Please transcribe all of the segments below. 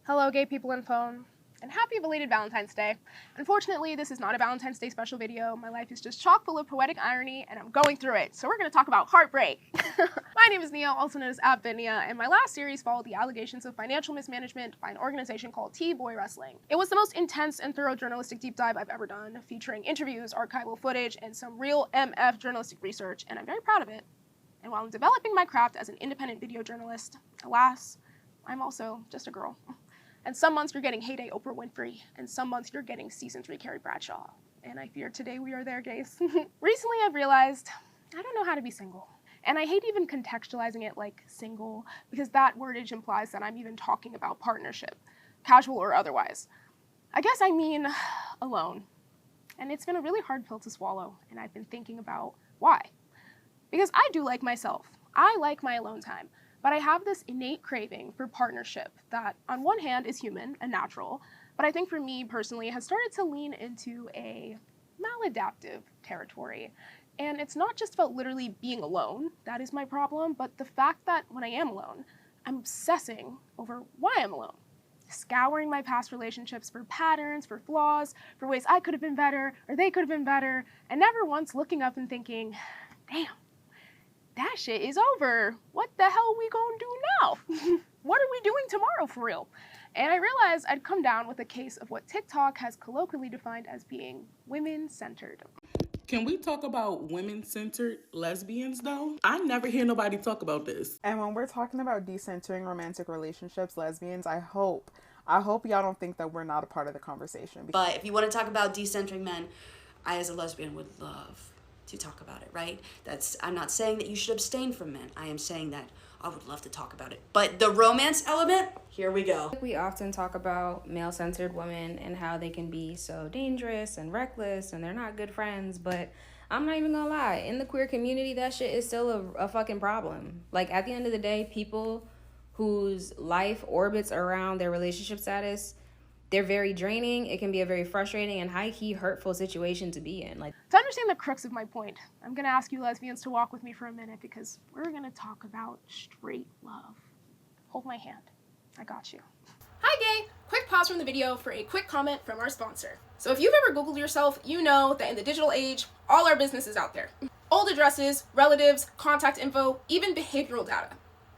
Hello, gay people in phone, and happy belated Valentine's Day. Unfortunately, this is not a Valentine's Day special video. My life is just chock full of poetic irony, and I'm going through it, so we're going to talk about heartbreak. My name is Nia, also known as @Bitnia, and my last series followed the allegations of financial mismanagement by an organization called T-Boy Wrestling. It was the most intense and thorough journalistic deep dive I've ever done, featuring interviews, archival footage, and some real MF journalistic research, and I'm very proud of it. And while I'm developing my craft as an independent video journalist, alas, I'm also just a girl. And some months you're getting heyday Oprah Winfrey, and some months you're getting season 3 Carrie Bradshaw. And I fear today we are there, gays. Recently I've realized I don't know how to be single. And I hate even contextualizing it like single, because that wordage implies that I'm even talking about partnership, casual or otherwise. I guess I mean alone. And it's been a really hard pill to swallow, and I've been thinking about why. Because I do like myself. I like my alone time. But I have this innate craving for partnership that, on one hand, is human and natural, but I think for me personally has started to lean into a maladaptive territory. And it's not just about literally being alone, that is my problem, but the fact that when I am alone, I'm obsessing over why I'm alone. Scouring my past relationships for patterns, for flaws, for ways I could have been better, or they could have been better, and never once looking up and thinking, damn, that shit is over. What the hell are we gonna do now? What are we doing tomorrow for real? And I realized I'd come down with a case of what TikTok has colloquially defined as being women-centered. Can we talk about women-centered lesbians, though? I never hear nobody talk about this. And when we're talking about decentering romantic relationships, lesbians, I hope y'all don't think that we're not a part of the conversation. But if you want to talk about decentering men, I as a lesbian would love to talk about it, right? I'm not saying that you should abstain from men. I am saying that I would love to talk about it. But the romance element, here we go. We often talk about male-centered women and how they can be so dangerous and reckless and they're not good friends, but I'm not even gonna lie. In the queer community, that shit is still a fucking problem. Like, at the end of the day, people whose life orbits around their relationship status, they're very draining. It can be a very frustrating and high-key hurtful situation to be in. Like, to understand the crux of my point, I'm gonna ask you lesbians to walk with me for a minute because we're gonna talk about straight love. Hold my hand. I got you. Hi, gay! Quick pause from the video for a quick comment from our sponsor. So if you've ever Googled yourself, you know that in the digital age, all our business is out there. Old addresses, relatives, contact info, even behavioral data.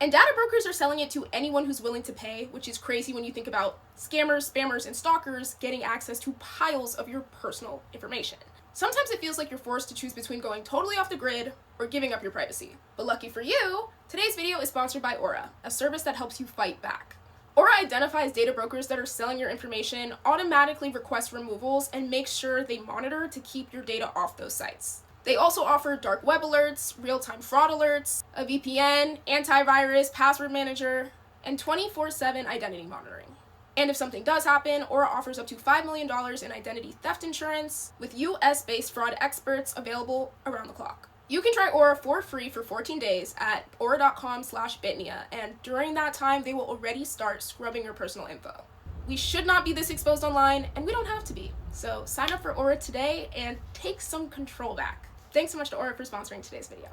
And data brokers are selling it to anyone who's willing to pay, which is crazy when you think about scammers, spammers, and stalkers getting access to piles of your personal information. Sometimes it feels like you're forced to choose between going totally off the grid or giving up your privacy. But lucky for you, today's video is sponsored by Aura, a service that helps you fight back. Aura identifies data brokers that are selling your information, automatically requests removals, and makes sure they monitor to keep your data off those sites. They also offer dark web alerts, real-time fraud alerts, a VPN, antivirus, password manager, and 24/7 identity monitoring. And if something does happen, Aura offers up to $5 million in identity theft insurance, with US-based fraud experts available around the clock. You can try Aura for free for 14 days at aura.com/bitnia, and during that time, they will already start scrubbing your personal info. We should not be this exposed online, and we don't have to be. So sign up for Aura today and take some control back. Thanks so much to Aura for sponsoring today's video.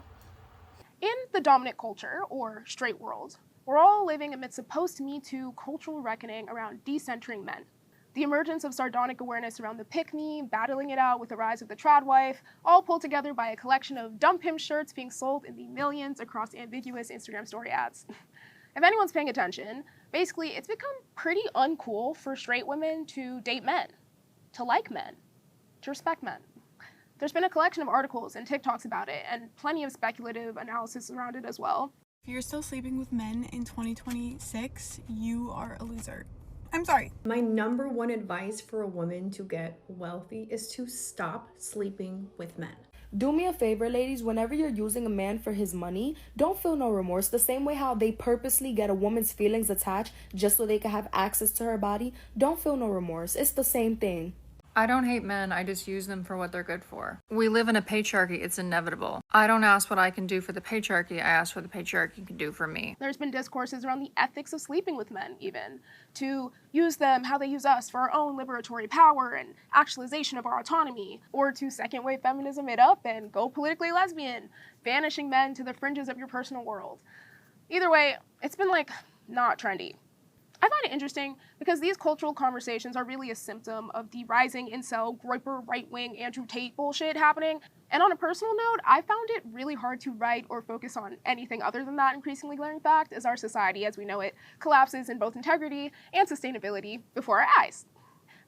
In the dominant culture, or straight world, we're all living amidst a post-Me Too cultural reckoning around decentering men. The emergence of sardonic awareness around the pick-me, battling it out with the rise of the trad wife, all pulled together by a collection of dumb pimp shirts being sold in the millions across ambiguous Instagram story ads. If anyone's paying attention, basically it's become pretty uncool for straight women to date men, to like men, to respect men. There's been a collection of articles and TikToks about it, and plenty of speculative analysis around it as well. If you're still sleeping with men in 2026, you are a loser. I'm sorry. My number one advice for a woman to get wealthy is to stop sleeping with men. Do me a favor, ladies, whenever you're using a man for his money, don't feel no remorse. The same way how they purposely get a woman's feelings attached just so they can have access to her body, don't feel no remorse. It's the same thing. I don't hate men, I just use them for what they're good for. We live in a patriarchy, it's inevitable. I don't ask what I can do for the patriarchy, I ask what the patriarchy can do for me. There's been discourses around the ethics of sleeping with men, even, to use them how they use us for our own liberatory power and actualization of our autonomy, or to second wave feminism it up and go politically lesbian, banishing men to the fringes of your personal world. Either way, it's been like, not trendy. I find it interesting because these cultural conversations are really a symptom of the rising incel, groiper, right-wing Andrew Tate bullshit happening. And on a personal note, I found it really hard to write or focus on anything other than that increasingly glaring fact as our society, as we know it, collapses in both integrity and sustainability before our eyes.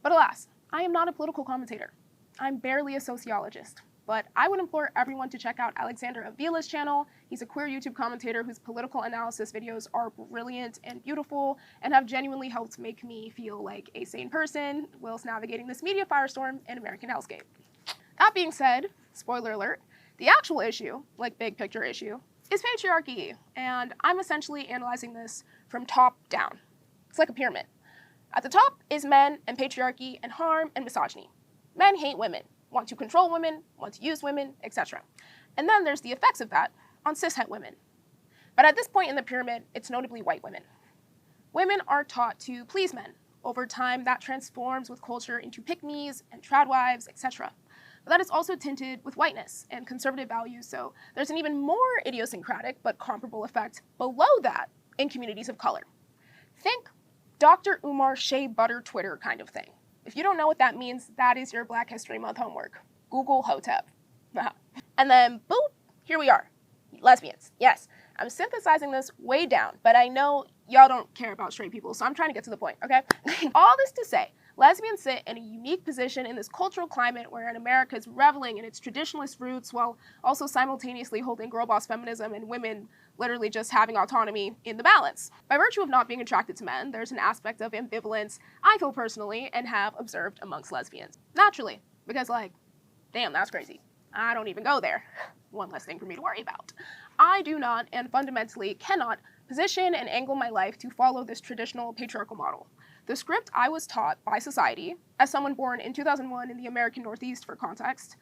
But alas, I am not a political commentator. I'm barely a sociologist. But I would implore everyone to check out Alexander Avila's channel. He's a queer YouTube commentator whose political analysis videos are brilliant and beautiful and have genuinely helped make me feel like a sane person whilst navigating this media firestorm and American hellscape. That being said, spoiler alert, the actual issue, like big picture issue, is patriarchy, and I'm essentially analyzing this from top down. It's like a pyramid. At the top is men and patriarchy and harm and misogyny. Men hate women, want to control women, want to use women, etc. And then there's the effects of that on cishet women. But at this point in the pyramid, it's notably white women. Women are taught to please men. Over time, that transforms with culture into pick-me's and trad wives, etc. But that is also tinted with whiteness and conservative values, so there's an even more idiosyncratic but comparable effect below that in communities of color. Think Dr. Umar Shea Butter Twitter kind of thing. If you don't know what that means, that is your Black History Month homework. Google Hotep. And then, boop, here we are. Lesbians. Yes, I'm synthesizing this way down, but I know y'all don't care about straight people, so I'm trying to get to the point, okay? All this to say, lesbians sit in a unique position in this cultural climate wherein America is reveling in its traditionalist roots while also simultaneously holding girl boss feminism and women literally just having autonomy in the balance. By virtue of not being attracted to men, there's an aspect of ambivalence I feel personally and have observed amongst lesbians. Naturally, because like, damn, that's crazy. I don't even go there. One less thing for me to worry about. I do not and fundamentally cannot position and angle my life to follow this traditional patriarchal model. The script I was taught by society, as someone born in 2001 in the American Northeast for context,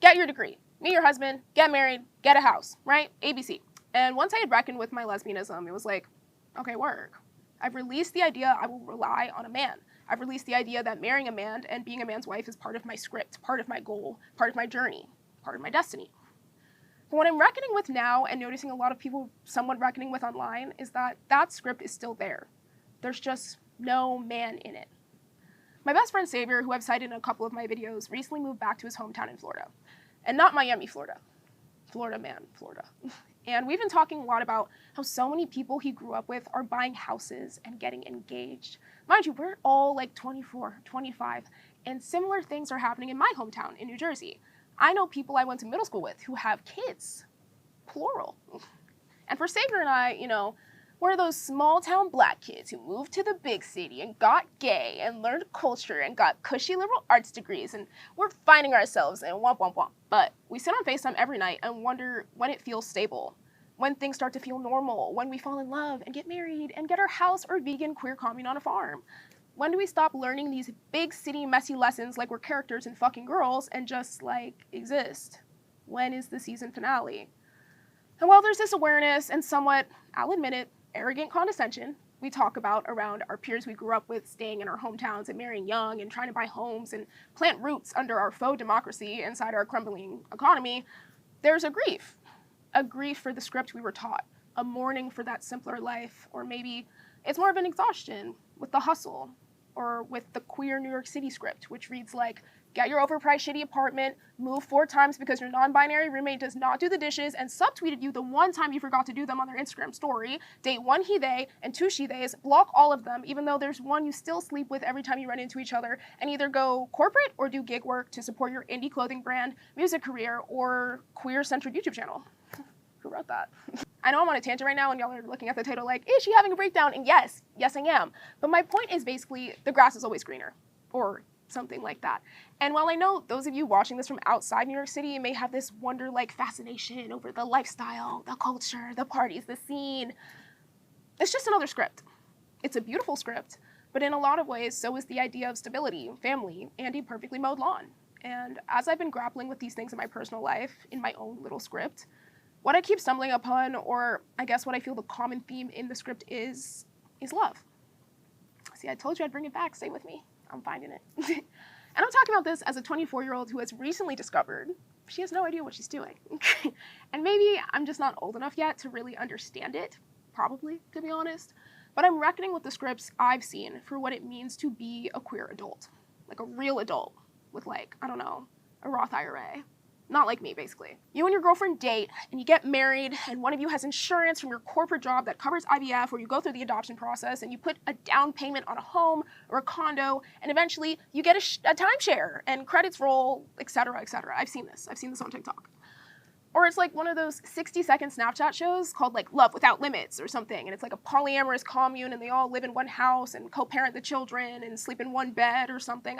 get your degree, meet your husband, get married, get a house, right? ABC. And once I had reckoned with my lesbianism, it was like, okay, work. I've released the idea I will rely on a man. I've released the idea that marrying a man and being a man's wife is part of my script, part of my goal, part of my journey, part of my destiny. But what I'm reckoning with now and noticing a lot of people somewhat reckoning with online is that that script is still there. There's just no man in it. My best friend Xavier, who I've cited in a couple of my videos, recently moved back to his hometown in Florida. And not Miami, Florida. Florida man, Florida. And we've been talking a lot about how so many people he grew up with are buying houses and getting engaged. Mind you, we're all like 24, 25, and similar things are happening in my hometown in New Jersey. I know people I went to middle school with who have kids, plural. And for Xavier and I, you know, we're those small town black kids who moved to the big city and got gay and learned culture and got cushy liberal arts degrees, and we're finding ourselves and womp womp womp. But we sit on FaceTime every night and wonder when it feels stable, when things start to feel normal, when we fall in love and get married and get our house or vegan queer commune on a farm. When do we stop learning these big city messy lessons like we're characters in fucking Girls and just like exist? When is the season finale? And while there's this awareness and somewhat, I'll admit it, arrogant condescension we talk about around our peers we grew up with staying in our hometowns and marrying young and trying to buy homes and plant roots under our faux democracy inside our crumbling economy, there's a grief for the script we were taught, a mourning for that simpler life, or maybe it's more of an exhaustion with the hustle, or with the queer New York City script, which reads like, get your overpriced shitty apartment, move 4 times because your non-binary roommate does not do the dishes, and subtweeted you the one time you forgot to do them on their Instagram story, date 1 he they and 2 she theys, block all of them, even though there's one you still sleep with every time you run into each other, and either go corporate or do gig work to support your indie clothing brand, music career, or queer-centered YouTube channel. Who wrote that? I know I'm on a tangent right now and y'all are looking at the title like, is she having a breakdown? And yes, I am. But my point is basically, the grass is always greener, or something like that. And while I know those of you watching this from outside New York City may have this wonder-like fascination over the lifestyle, the culture, the parties, the scene, it's just another script. It's a beautiful script, but in a lot of ways, so is the idea of stability, family, and a perfectly mowed lawn. And as I've been grappling with these things in my personal life, in my own little script, what I keep stumbling upon, or I guess what I feel the common theme in the script is love. See, I told you I'd bring it back. Stay with me. I'm finding it. And I'm talking about this as a 24-year-old who has recently discovered she has no idea what she's doing. And maybe I'm just not old enough yet to really understand it, probably, to be honest. But I'm reckoning with the scripts I've seen for what it means to be a queer adult. Like a real adult with like, I don't know, a Roth IRA. Not like me, basically. You and your girlfriend date, and you get married, and one of you has insurance from your corporate job that covers IVF, or you go through the adoption process, and you put a down payment on a home or a condo, and eventually you get a timeshare, and credits roll, etc., etc. I've seen this on TikTok. Or it's like one of those 60-second Snapchat shows called like Love Without Limits or something, and it's like a polyamorous commune, and they all live in one house and co-parent the children and sleep in one bed or something.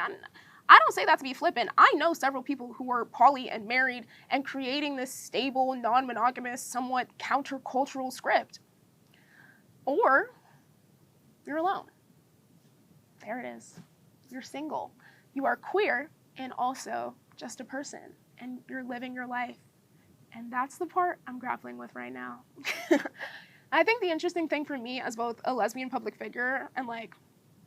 I don't say that to be flippant. I know several people who are poly and married and creating this stable, non-monogamous, somewhat countercultural script. Or you're alone. There it is. You're single. You are queer and also just a person, and you're living your life. And that's the part I'm grappling with right now. I think the interesting thing for me as both a lesbian public figure and like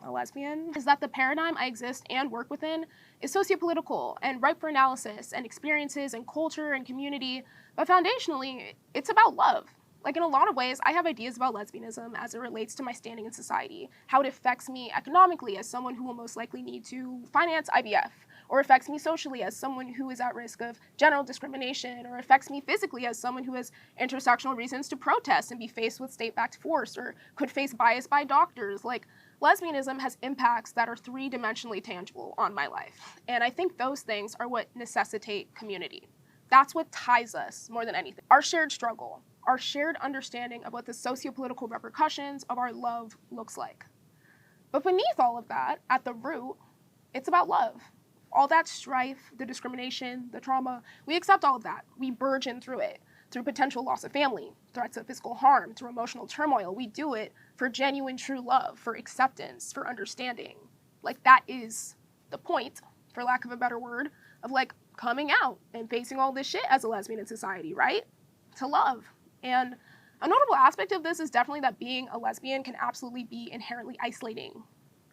a lesbian is that the paradigm I exist and work within is sociopolitical and ripe for analysis and experiences and culture and community, but foundationally, it's about love. Like in a lot of ways, I have ideas about lesbianism as it relates to my standing in society, how it affects me economically as someone who will most likely need to finance IVF, or affects me socially as someone who is at risk of general discrimination, or affects me physically as someone who has intersectional reasons to protest and be faced with state-backed force, or could face bias by doctors. Like, lesbianism has impacts that are three-dimensionally tangible on my life. And I think those things are what necessitate community. That's what ties us more than anything. Our shared struggle, our shared understanding of what the sociopolitical repercussions of our love looks like. But beneath all of that, at the root, it's about love. All that strife, the discrimination, the trauma, we accept all of that. We burgeon through it, through potential loss of family, threats of physical harm, through emotional turmoil. We do it for genuine, true love, for acceptance, for understanding. Like, that is the point, for lack of a better word, of like coming out and facing all this shit as a lesbian in society, right? To love. And a notable aspect of this is definitely that being a lesbian can absolutely be inherently isolating.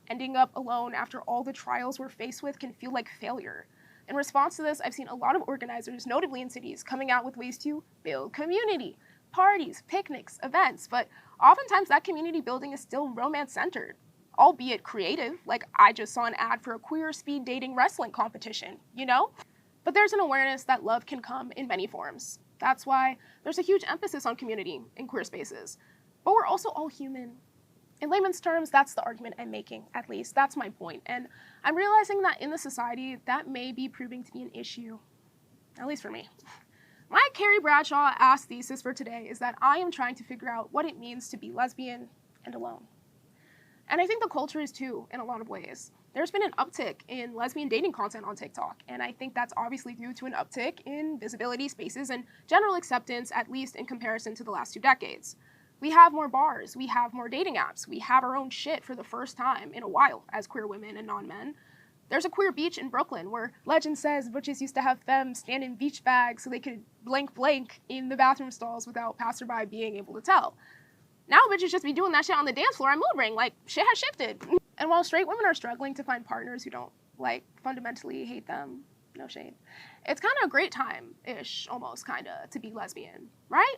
Ending up alone after all the trials we're faced with can feel like failure. In response to this, I've seen a lot of organizers, notably in cities, coming out with ways to build community, parties, picnics, events, but oftentimes that community building is still romance-centered, albeit creative, like I just saw an ad for a queer speed dating wrestling competition, you know? But there's an awareness that love can come in many forms. That's why there's a huge emphasis on community in queer spaces. But we're also all human. In layman's terms, that's the argument I'm making, at least. That's my point. And I'm realizing that in the society, that may be proving to be an issue, at least for me. My Carrie Bradshaw asked thesis for today is that I am trying to figure out what it means to be lesbian and alone. And I think the culture is too, in a lot of ways. There's been an uptick in lesbian dating content on TikTok, and I think that's obviously due to an uptick in visibility, spaces, and general acceptance, at least in comparison to the last 2 decades. We have more bars, we have more dating apps, we have our own shit for the first time in a while as queer women and non-men. There's a queer beach in Brooklyn where legend says butches used to have femmes stand in beach bags so they could blank in the bathroom stalls without passerby being able to tell. Now bitches just be doing that shit on the dance floor at Mood Ring, like shit has shifted. And while straight women are struggling to find partners who don't, like, fundamentally hate them, no shade, it's kind of a great time-ish, almost, kind of, to be lesbian, right?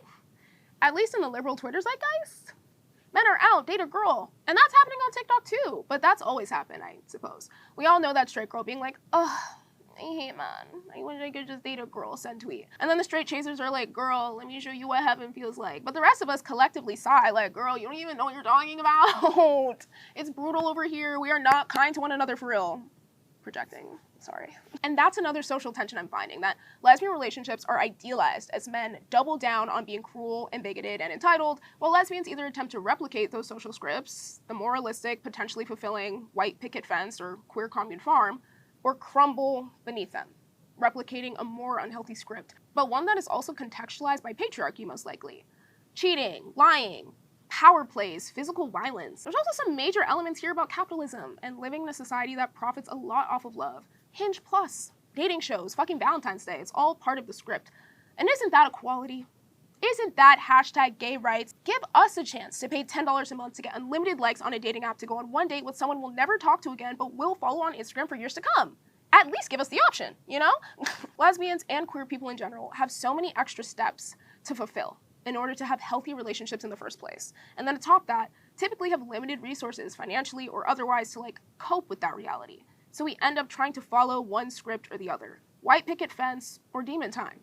At least in the liberal Twitter zeitgeist. Men are out, date a girl. And that's happening on TikTok too, but that's always happened, I suppose. We all know that straight girl being like, ugh, I hate man. I wish I could just date a girl, send tweet. And then the straight chasers are like, girl, let me show you what heaven feels like. But the rest of us collectively sigh like, girl, you don't even know what you're talking about. It's brutal over here. We are not kind to one another for real. Projecting, sorry. And that's another social tension I'm finding, that lesbian relationships are idealized as men double down on being cruel and bigoted and entitled, while lesbians either attempt to replicate those social scripts, the moralistic, potentially fulfilling white picket fence or queer commune farm, or crumble beneath them, replicating a more unhealthy script, but one that is also contextualized by patriarchy most likely. Cheating, lying, power plays, physical violence. There's also some major elements here about capitalism and living in a society that profits a lot off of love. Hinge Plus, dating shows, fucking Valentine's Day, it's all part of the script. And isn't that equality? Isn't that hashtag gay rights? Give us a chance to pay $10 a month to get unlimited likes on a dating app to go on one date with someone we'll never talk to again but will follow on Instagram for years to come. At least give us the option, you know? Lesbians and queer people in general have so many extra steps to fulfill in order to have healthy relationships in the first place. And then to top that, typically have limited resources financially or otherwise to like cope with that reality. So we end up trying to follow one script or the other. White picket fence or demon time.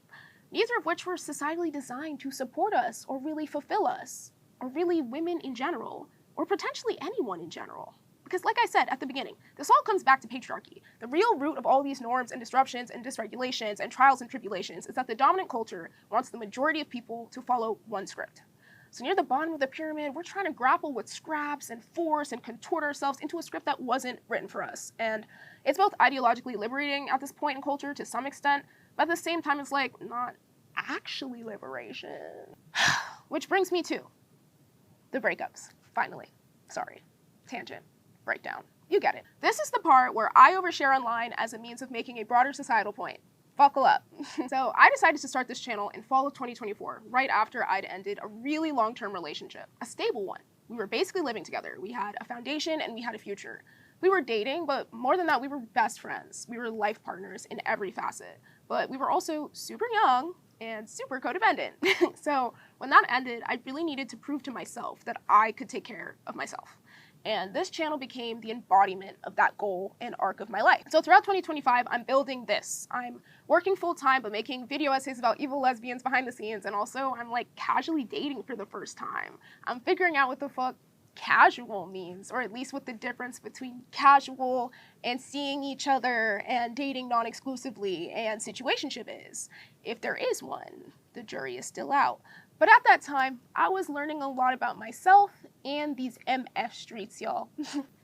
Neither of which were societally designed to support us or really fulfill us, or really women in general, or potentially anyone in general. Because like I said at the beginning, this all comes back to patriarchy. The real root of all these norms and disruptions and dysregulations and trials and tribulations is that the dominant culture wants the majority of people to follow one script. So near the bottom of the pyramid, we're trying to grapple with scraps and force and contort ourselves into a script that wasn't written for us. And it's both ideologically liberating at this point in culture to some extent, but at the same time it's like not actually liberation. Which brings me to the breakups, finally. Sorry, tangent, breakdown. You get it. This is the part where I overshare online as a means of making a broader societal point. Buckle up. So I decided to start this channel in fall of 2024, right after I'd ended a really long-term relationship, a stable one. We were basically living together. We had a foundation and we had a future. We were dating, but more than that, we were best friends. We were life partners in every facet, but we were also super young and super codependent. So when that ended, I really needed to prove to myself that I could take care of myself. And this channel became the embodiment of that goal and arc of my life. So throughout 2025, I'm building this. I'm working full-time, but making video essays about evil lesbians behind the scenes. And also I'm like casually dating for the first time. I'm figuring out what the fuck casual means, or at least what the difference between casual and seeing each other and dating non-exclusively and situationship is. If there is one, the jury is still out. But at that time, I was learning a lot about myself and these MF streets, y'all.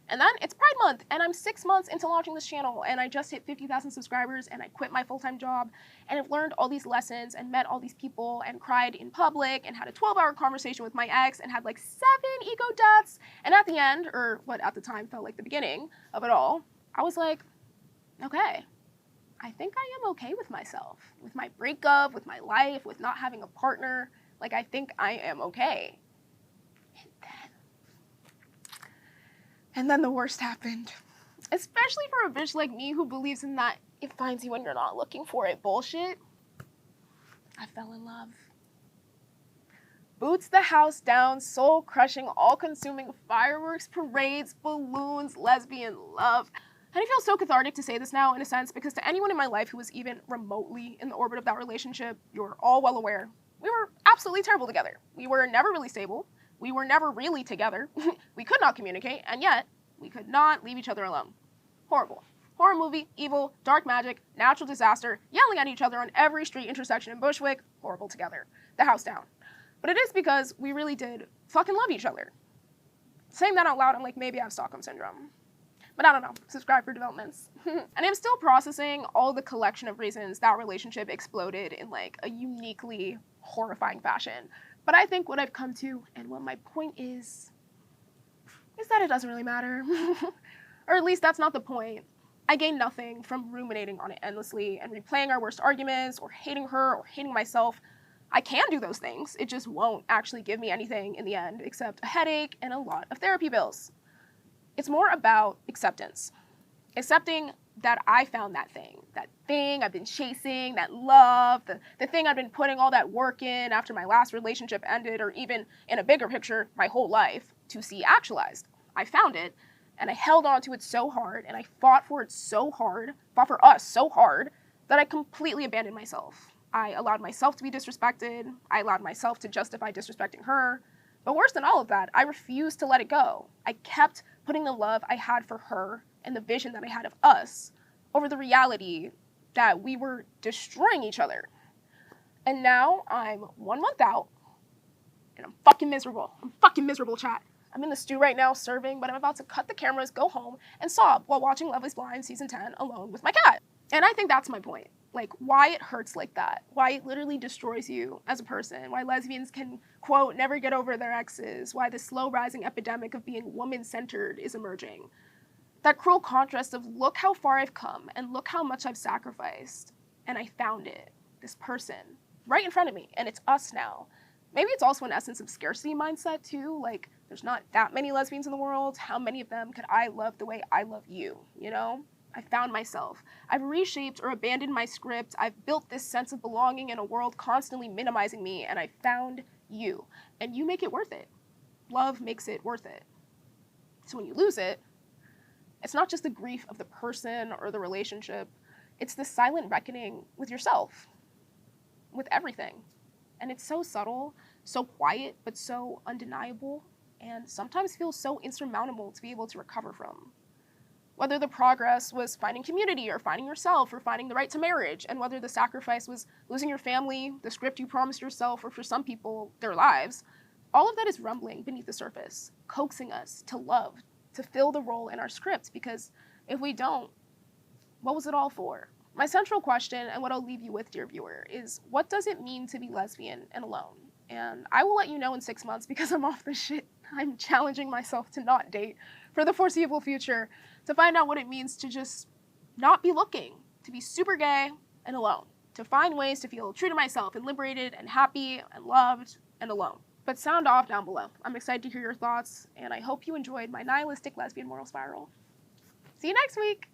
And then it's Pride Month, and I'm 6 months into launching this channel, and I just hit 50,000 subscribers, and I quit my full-time job, and I've learned all these lessons, and met all these people, and cried in public, and had a 12-hour conversation with my ex, and had like 7 ego deaths, and at the end, or what at the time felt like the beginning of it all, I was like, okay, I think I am okay with myself, with my breakup, with my life, with not having a partner. Like, I think I am okay. And then the worst happened. Especially for a bitch like me who believes in that it finds you when you're not looking for it bullshit. I fell in love. Boots the house down, soul-crushing, all-consuming fireworks, parades, balloons, lesbian love. And it feels so cathartic to say this now, in a sense, because to anyone in my life who was even remotely in the orbit of that relationship, you're all well aware, we were absolutely terrible together. We were never really stable. We were never really together. We could not communicate, and yet we could not leave each other alone. Horrible. Horror movie, evil, dark magic, natural disaster, yelling at each other on every street intersection in Bushwick, horrible together. The house down. But it is because we really did fucking love each other. Saying that out loud, I'm like, maybe I have Stockholm Syndrome. But I don't know, subscribe for developments. And I'm still processing all the collection of reasons that relationship exploded in like a uniquely horrifying fashion. But I think what I've come to, and what my point is that it doesn't really matter. Or at least that's not the point. I gain nothing from ruminating on it endlessly and replaying our worst arguments, or hating her, or hating myself. I can do those things, it just won't actually give me anything in the end, except a headache and a lot of therapy bills. It's more about acceptance. Accepting that I found that thing I've been chasing, that love, the thing I've been putting all that work in after my last relationship ended, or even in a bigger picture, my whole life, to see actualized. I found it, and I held on to it so hard, and I fought for it so hard, fought for us so hard, that I completely abandoned myself. I allowed myself to be disrespected. I allowed myself to justify disrespecting her. But worse than all of that, I refused to let it go. I kept putting the love I had for her and the vision that I had of us over the reality that we were destroying each other. And now I'm 1 month out, and I'm fucking miserable. I'm fucking miserable, chat. I'm in the stew right now serving, but I'm about to cut the cameras, go home, and sob while watching Love is Blind Season 10 alone with my cat. And I think that's my point. Like, why it hurts like that. Why it literally destroys you as a person. Why lesbians can, quote, never get over their exes. Why the slow rising epidemic of being woman-centered is emerging. That cruel contrast of look how far I've come and look how much I've sacrificed. And I found it. This person. Right in front of me. And it's us now. Maybe it's also an essence of scarcity mindset too. Like, there's not that many lesbians in the world. How many of them could I love the way I love you? You know? I found myself. I've reshaped or abandoned my script. I've built this sense of belonging in a world constantly minimizing me, and I found you. And you make it worth it. love makes it worth it. So when you lose it, it's not just the grief of the person or the relationship, it's the silent reckoning with yourself, with everything. And it's so subtle, so quiet, but so undeniable, and sometimes feels so insurmountable to be able to recover from. Whether the progress was finding community or finding yourself or finding the right to marriage, and whether the sacrifice was losing your family, the script you promised yourself, or for some people, their lives, all of that is rumbling beneath the surface, coaxing us to love, to fill the role in our script, because if we don't, what was it all for? My central question, and what I'll leave you with, dear viewer, is what does it mean to be lesbian and alone? And I will let you know in 6 months because I'm off the shit. I'm challenging myself to not date for the foreseeable future, to find out what it means to just not be looking, to be super gay and alone, to find ways to feel true to myself and liberated and happy and loved and alone. But sound off down below. I'm excited to hear your thoughts, and I hope you enjoyed my nihilistic lesbian moral spiral. See you next week!